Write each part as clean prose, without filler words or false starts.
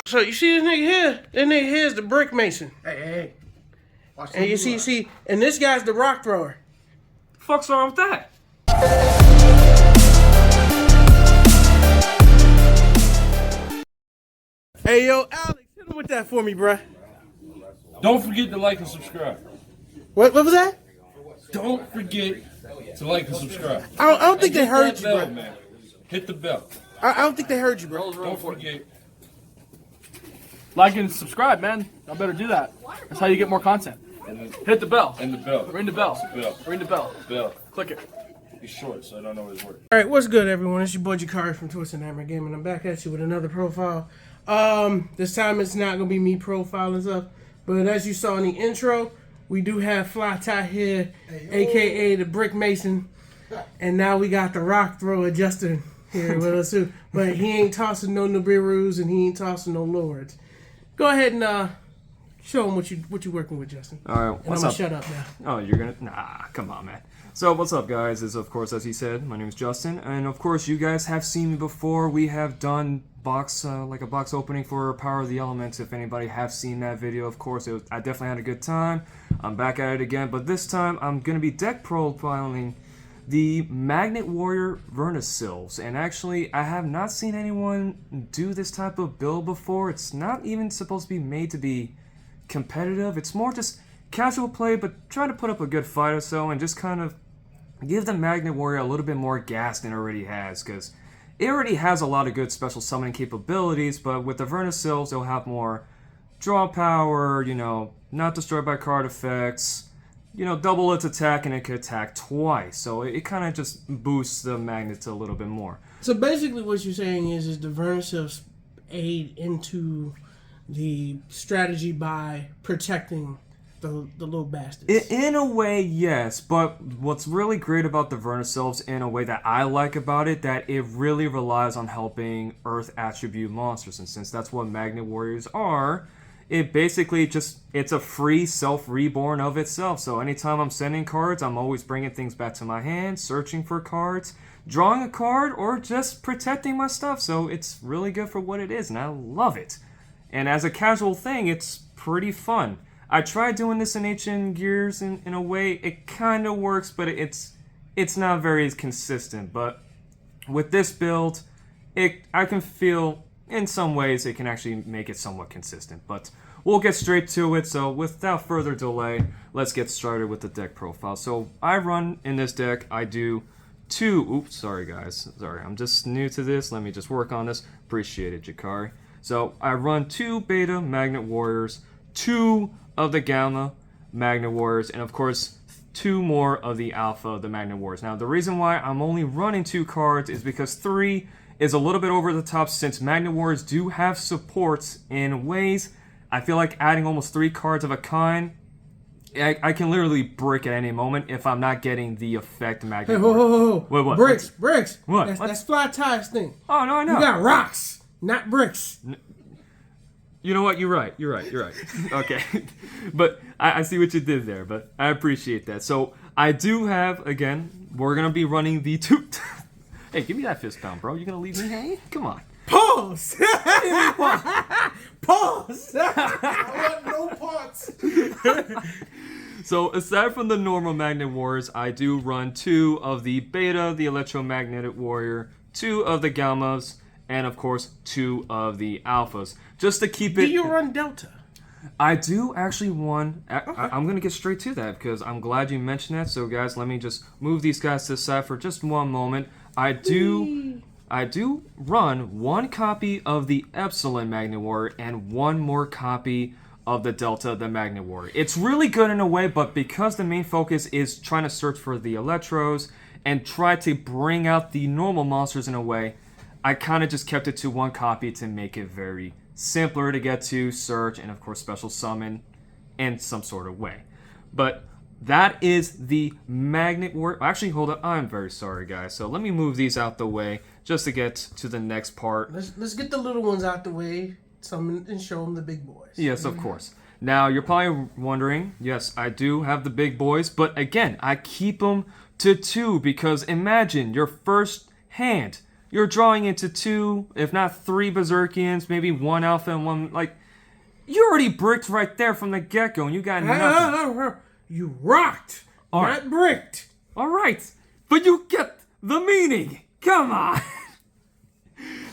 So you see this nigga here? This nigga here is the brick mason. Hey. Watch And you see, and this guy's the rock thrower. Fuck's wrong with that? Hey yo, Alex, hit him with that for me, bruh. Don't forget to like and subscribe. What was that? Don't forget to like and subscribe. I don't think they heard you, bell, bro. man. Hit the bell. I don't think they heard you, bro. Don't forget. Like and subscribe, man. I better do that. That's how you get more content. Hit the bell. And the bell. Ring the bell. Bell. Ring the bell. Bell. Click it. He's short, so I don't know his word. All right, what's good, everyone? It's your boy Jakari from Twisted Hammer Gaming. I'm back at you with another profile. This time it's not gonna be me profiling stuff, but as you saw in the intro, we do have Fly Tie here, aka the Brick Mason, and now we got the Rock Thrower Justin here with us too. But he ain't tossing no Nibiru's and he ain't tossing no Lords. Go ahead and show him what you working with, Justin. All right, And what's I'm up? gonna shut up now. Oh, you're gonna? Nah, come on, man. So what's up, guys? Is of course, as he said, my name is Justin, and of course, you guys have seen me before. We have done like a box opening for Power of the Elements. If anybody have seen that video, of course, I definitely had a good time. I'm back at it again, but this time I'm gonna be deck profiling the Magnet Warrior Vernusylphs, and actually, I have not seen anyone do this type of build before. It's not even supposed to be made to be competitive. It's more just casual play, but try to put up a good fight or so, and just kind of give the Magnet Warrior a little bit more gas than it already has, because it already has a lot of good special summoning capabilities, but with the Vernusylphs, it'll have more draw power, not destroyed by card effects, double its attack, and it can attack twice. So it kind of just boosts the magnets a little bit more. So basically what you're saying is the Vernusylphs aid into the strategy by protecting the little bastards. In a way, yes, but what's really great about the Vernusylphs, in a way that I like about it, that it really relies on helping Earth attribute monsters, and since that's what Magnet Warriors are, it basically it's a free self-reborn of itself. So anytime I'm sending cards, I'm always bringing things back to my hand, searching for cards, drawing a card, or just protecting my stuff. So it's really good for what it is, and I love it. And as a casual thing, it's pretty fun. I tried doing this in HN Gears in a way. It kind of works, but it's not very consistent. But with this build, I can feel in some ways it can actually make it somewhat consistent. But we'll get straight to it. So without further delay, let's get started with the deck profile. So I run in this deck, I do two... Oops, sorry guys. Sorry, I'm just new to this. Let me just work on this. Appreciate it, Jakari. So I run 2 Beta Magnet Warriors, 2 of the Gamma Magnet Warriors, and of course 2 more of the Alpha, the Magnet Warriors. Now the reason why I'm only running 2 cards is because 3 is a little bit over the top, since Magnet Warriors do have supports in ways. I feel like adding almost 3 cards of a kind, I can literally brick at any moment if I'm not getting the effect Magnet Warrior. Whoa. Wait, what? Bricks. What? That's Fly Tie's thing. Oh, no, I know. You got rocks, not bricks. You know what? You're right. Okay. But I see what you did there, but I appreciate that. So I do have, again, we're going to be running the 2... Hey, give me that fist pound, bro. You going to leave me hanging? Come on. Pause! Pause! I want no parts. So aside from the normal Magnet Warriors, I do run 2 of the Beta, the Electromagnetic Warrior, 2 of the Gammas, and of course 2 of the Alphas, just to keep it... Do you run Delta? I do actually one. I'm going to get straight to that because I'm glad you mentioned that. So guys, let me just move these guys to the side for just one moment. I do run 1 copy of the Epsilon Magnet Warrior and 1 more copy of the Delta, the Magnet Warrior. It's really good in a way, but because the main focus is trying to search for the Electros and try to bring out the normal monsters in a way, I kind of just kept it to 1 copy to make it very simpler to get to, search, and of course special summon in some sort of way. But that is the Magnet Warrior. Actually, hold up. I'm very sorry, guys. So let me move these out the way just to get to the next part. Let's get the little ones out the way, summon and show them the big boys. Yes, of course. Now, you're probably wondering, yes, I do have the big boys, but again, I keep them to 2 because imagine your first hand you're drawing into 2, if not 3 Berserkians, maybe 1 Alpha and 1, like, you already bricked right there from the get-go, and you got nothing. You rocked, not bricked. Alright, but you get the meaning. Come on.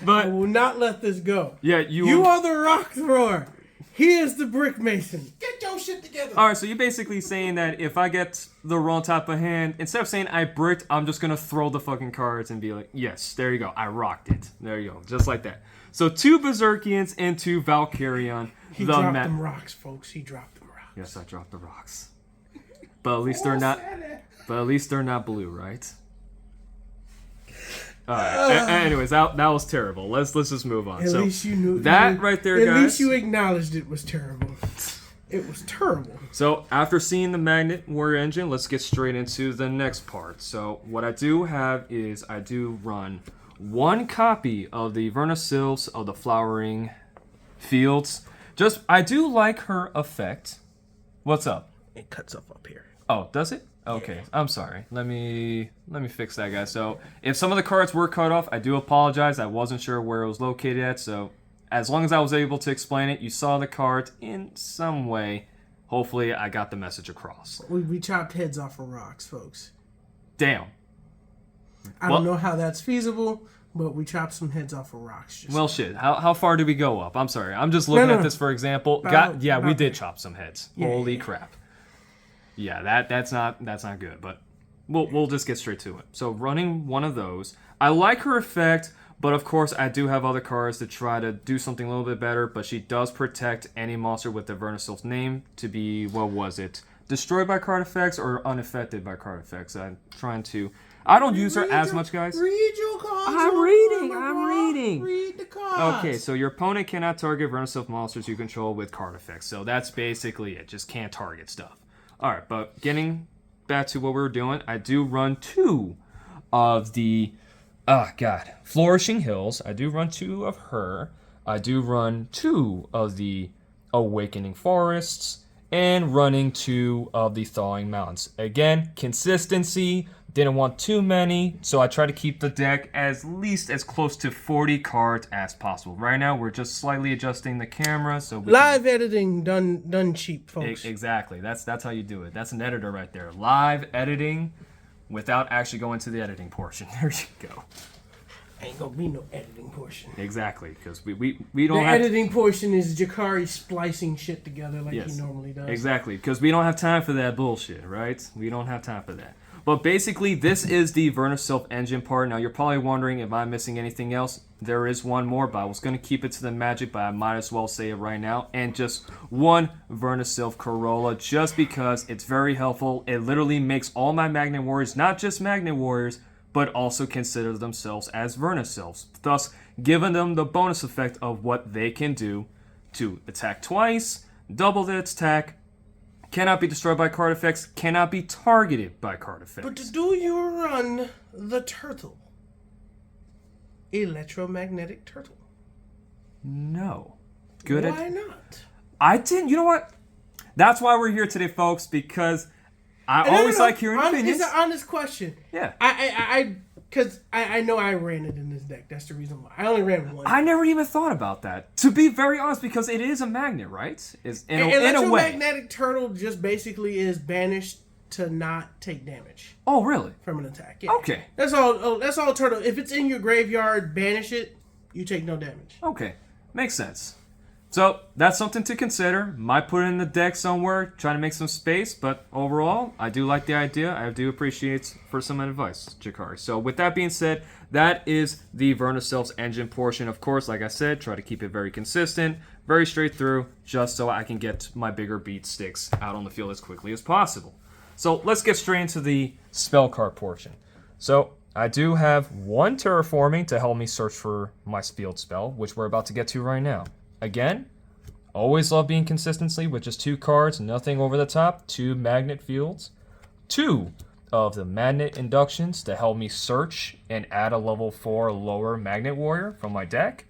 But I will not let this go. yeah, You are the rock thrower. He is the brick mason. Get your shit together. Alright, so you're basically saying that if I get the wrong type of hand, instead of saying I bricked, I'm just gonna throw the fucking cards and be like, yes, there you go, I rocked it. There you go, just like that. So 2 Berserkians and 2 Valkyrion. He dropped them rocks, folks. He dropped them rocks. Yes, I dropped the rocks. But at least they're not. But at least they're not blue, right? All right. Anyways, that was terrible. Let's just move on. At least you knew that right there, guys. At least you acknowledged it was terrible. It was terrible. So after seeing the Magnet Warrior engine, let's get straight into the next part. So what I do have is I do run 1 copy of the Vernusylphs of the Flowering Fields. I do like her effect. What's up? It cuts off up here. Oh, does it? Okay, yeah. I'm sorry. Let me fix that, guys. So if some of the cards were cut off, I do apologize. I wasn't sure where it was located at. So as long as I was able to explain it, you saw the cards in some way. Hopefully, I got the message across. We chopped heads off of rocks, folks. Damn. I don't know how that's feasible, but we chopped some heads off of rocks. Shit. How far did we go up? I'm sorry. I'm just looking at this for example. We did chop some heads. Yeah, Holy crap. Yeah, that's not good, but we'll just get straight to it. So running 1 of those, I like her effect, but of course I do have other cards to try to do something a little bit better, but she does protect any monster with the Vernusylph name to be, what was it? Destroyed by card effects or unaffected by card effects. I don't use her as much, guys. Read your cards. I'm reading. Read the cards. Okay, so your opponent cannot target Vernusylph monsters you control with card effects. So that's basically it. Just can't target stuff. Alright, but getting back to what we were doing, I do run 2 of the, Flourishing Hills. I do run 2 of her. I do run 2 of the Awakening Forests, and running 2 of the Thawing Mountains. Again, consistency. Didn't want too many, so I try to keep the deck at least as close to 40 cards as possible. Right now, we're just slightly adjusting the camera, so live editing done cheap, folks. Exactly. That's how you do it. That's an editor right there. Live editing without actually going to the editing portion. There you go. Ain't gonna be no editing portion. Exactly, because we don't the have... editing portion is Jakari splicing shit together like he normally does. Exactly, because we don't have time for that bullshit, right? We don't have time for that. But basically, this is the Vernusylph engine part. Now, you're probably wondering if I'm missing anything else. There is one more, but I was going to keep it to the magic, but I might as well say it right now. And just 1 Vernusylph Corolla, just because it's very helpful. It literally makes all my Magnet Warriors, not just Magnet Warriors, but also consider themselves as Vernusylphs, thus giving them the bonus effect of what they can do to attack twice, double the attack, cannot be destroyed by card effects, cannot be targeted by card effects. But do you run the turtle? Electromagnetic turtle. No. Why not? I didn't. You know what? That's why we're here today, folks, because I always like hearing opinions. It's an honest question. Yeah. Because I know I ran it in this deck. That's the reason why. I only ran 1. I never even thought about that. To be very honest, because it is a magnet, right? In a way. Electromagnetic turtle just basically is banished to not take damage. Oh, really? From an attack. Yeah. Okay. That's all. That's all turtle. If it's in your graveyard, banish it. You take no damage. Okay. Makes sense. So, that's something to consider. Might put it in the deck somewhere, try to make some space, but overall, I do like the idea. I do appreciate for some advice, Jakari. So, with that being said, that is the Vernusylph's engine portion. Of course, like I said, try to keep it very consistent, very straight through, just so I can get my bigger beat sticks out on the field as quickly as possible. So, let's get straight into the spell card portion. So, I do have 1 Terraforming to help me search for my field spell, which we're about to get to right now. Again, always love being consistency with just 2 cards, nothing over the top, 2 Magnet Fields, 2 of the Magnet Inductions to help me search and add a level 4 lower Magnet Warrior from my deck,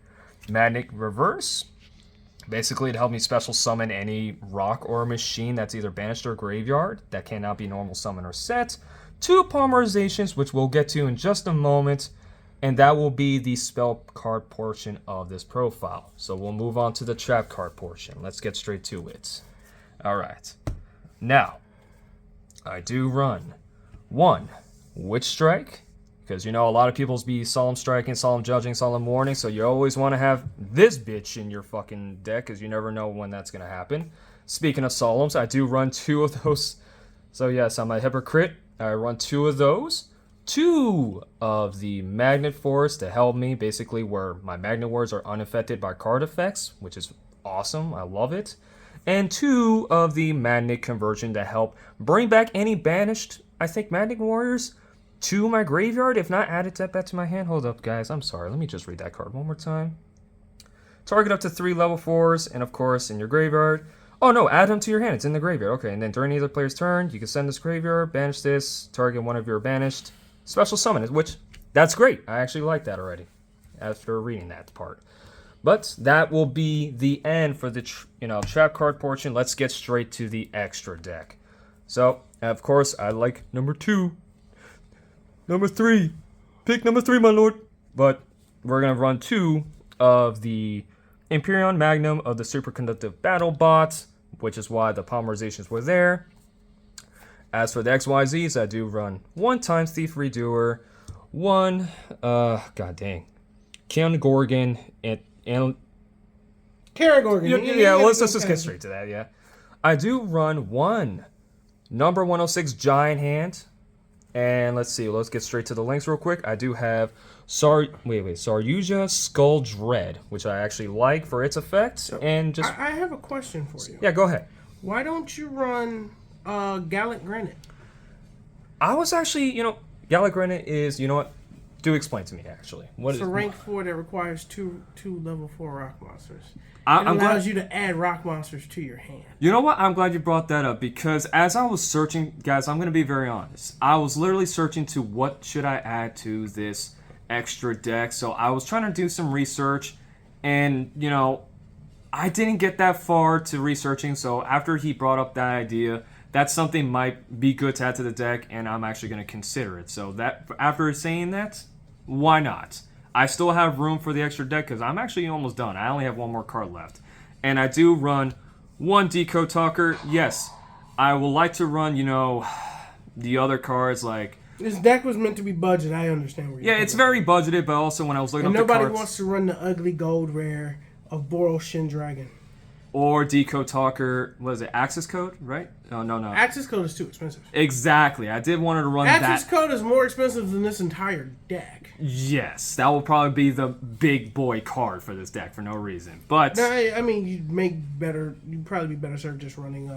Magnet Reverse, basically to help me special summon any rock or machine that's either banished or graveyard that cannot be normal summon or set, 2 Polymerizzations, which we'll get to in just a moment, And that will be the spell card portion of this profile. So we'll move on to the trap card portion. Let's get straight to it. All right. Now, I do run 1 Witch Strike, because you know a lot of people's be Solemn Striking, Solemn Judging, Solemn Warning, so you always want to have this bitch in your fucking deck, because you never know when that's going to happen. Speaking of Solemns, I do run 2 of those. So yes, I'm a hypocrite. I run 2 of those. 2 of the Magnet Force to help me, basically where my Magnet Wards are unaffected by card effects, which is awesome. I love it. And 2 of the Magnet Conversion to help bring back any banished, I think, Magnet Warriors to my graveyard. If not, add it back to my hand. Hold up, guys. I'm sorry. Let me just read that card one more time. Target up to 3 level 4s, and of course, in your graveyard. Oh no, add them to your hand. It's in the graveyard. Okay, and then during either player's turn, you can send this graveyard, banish this, target one of your banished, special summon it, which, that's great. I actually like that already, after reading that part. But that will be the end for the trap card portion. Let's get straight to the extra deck. So, of course, I like number 2. Number 3. Pick number 3, my lord. But we're going to run 2 of the Imperion Magnum of the Superconductive Battle Bot, which is why the polymerizations were there. As for the XYZs, I do run 1 times Thief Redoer, 1, god dang, Karen Gorgon, and Karen Gorgon. yeah, let's just get straight to that, yeah. I do run 1 number 106 Giant Hand, and let's see, let's get straight to the links real quick. I do have Saryuja Skull Dread, which I actually like for its effect, So, and just... I have a question for you. Yeah, go ahead. Why don't you run Gallic Granite? I was actually, Gallic Granite is, do explain to me, actually. What It's is a rank 4 that requires two level 4 rock monsters. I'm It allows glad you to add rock monsters to your hand. You know what? I'm glad you brought that up, because as I was searching, guys, I'm going to be very honest. I was literally searching to what should I add to this extra deck. So I was trying to do some research, and, I didn't get that far to researching. So after he brought up that idea, that's something might be good to add to the deck, and I'm actually going to consider it. So that after saying that, why not? I still have room for the extra deck because I'm actually almost done. I only have 1 more card left. And I do run 1 Decode Talker. Yes, I would like to run, the other cards like... This deck was meant to be budget. I understand where you're Yeah, it's very budgeted, but also when I was looking up the cards... nobody wants to run the ugly gold rare of Boros Shin Dragon. Or Decode Talker, what is it, Access Code, right? Oh, no. Access Code is too expensive. Exactly, I did want to run that. Access Code is more expensive than this entire deck. Yes, that will probably be the big boy card for this deck for no reason. But No, I mean, you'd probably be better served just running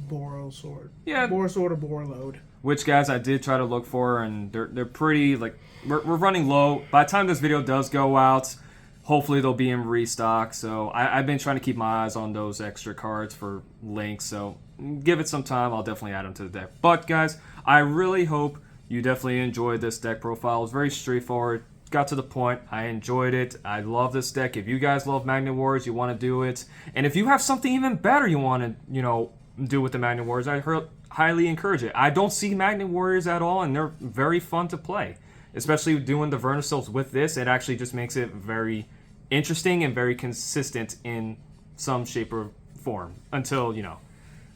Boros Sword. Yeah. Boros Sword or Borload. which guys I did try to look for, and they're pretty, like, we're running low. By the time this video does go out, hopefully they'll be in restock. So I've been trying to keep my eyes on those extra cards for links. So give it some time. I'll definitely add them to the deck. But guys, I really hope you definitely enjoyed this deck profile. It was very straightforward. Got to the point. I enjoyed it. I love this deck. If you guys love Magnet Wars, you want to do it. And if you have something even better you want to, do with the Magnet Wars, I highly encourage it. I don't see Magnet Warriors at all, and they're very fun to play. Especially doing the Vernusylphs with this, it actually just makes it very interesting and very consistent in some shape or form until,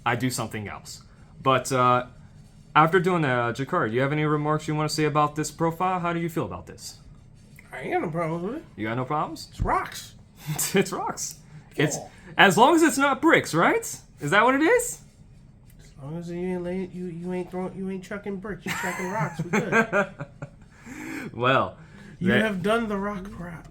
I do something else. But after doing that, Jakar, do you have any remarks you want to say about this profile? How do you feel about this? I ain't got no problems with it. You got no problems? It's rocks. It's rocks. It's as long as it's not bricks, right? Is that what it is? As long as you ain't chucking bricks, you chucking rocks. We good. Well, You have done the rock proud.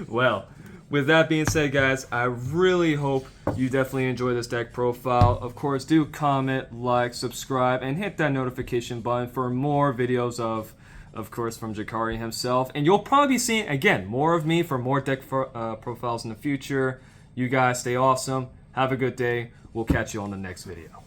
well, with that being said, guys, I really hope you definitely enjoy this deck profile. Of course, do comment, like, subscribe, and hit that notification button for more videos of course, from Jakari himself. And you'll probably be seeing, again, more of me for more deck profiles in the future. You guys stay awesome. Have a good day. We'll catch you on the next video.